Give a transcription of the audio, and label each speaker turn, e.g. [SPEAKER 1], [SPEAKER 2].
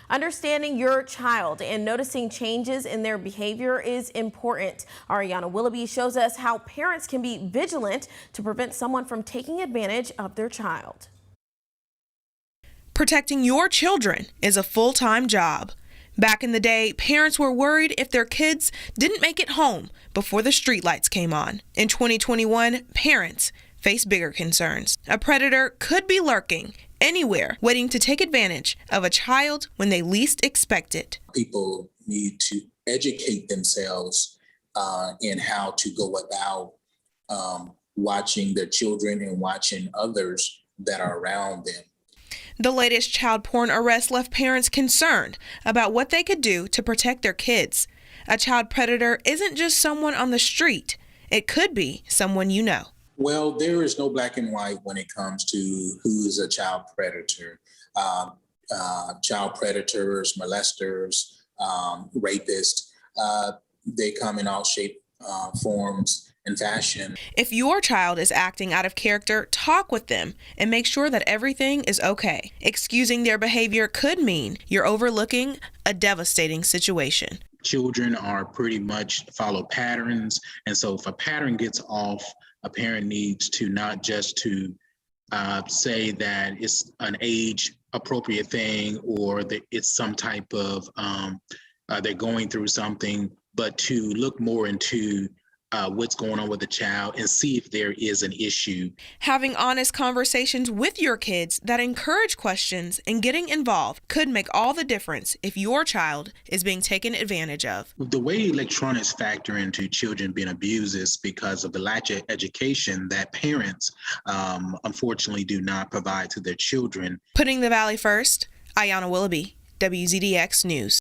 [SPEAKER 1] Understanding your child and noticing changes in their behavior is important. Ariana Willoughby shows us how parents can be vigilant to prevent someone from taking advantage of their child.
[SPEAKER 2] Protecting your children is a full-time job. Back in the day, parents were worried if their kids didn't make it home before the streetlights came on. In 2021, parents face bigger concerns. A predator could be lurking anywhere, waiting to take advantage of a child when they least expect it.
[SPEAKER 3] People need to educate themselves in how to go about watching their children and watching others that are around them.
[SPEAKER 2] The latest child porn arrest left parents concerned about what they could do to protect their kids. A child predator isn't just someone on the street. It could be someone you know.
[SPEAKER 3] Well, there is no black and white when it comes to who is a child predator. Child predators, molesters, rapists, they come in all shape, forms, and fashion.
[SPEAKER 2] If your child is acting out of character, talk with them and make sure that everything is okay. Excusing their behavior could mean you're overlooking a devastating situation.
[SPEAKER 4] Children are pretty much follow patterns, and so if a pattern gets off, a parent needs to not just to say that it's an age appropriate thing or that it's some type of they're going through something, but to look more into what's going on with the child and see if there is an issue.
[SPEAKER 2] Having honest conversations with your kids that encourage questions and getting involved could make all the difference if your child is being taken advantage of.
[SPEAKER 4] The way electronics factor into children being abused is because of the lack of education that parents unfortunately do not provide to their children.
[SPEAKER 2] Putting the Valley first, Ariana Willoughby, WZDX News.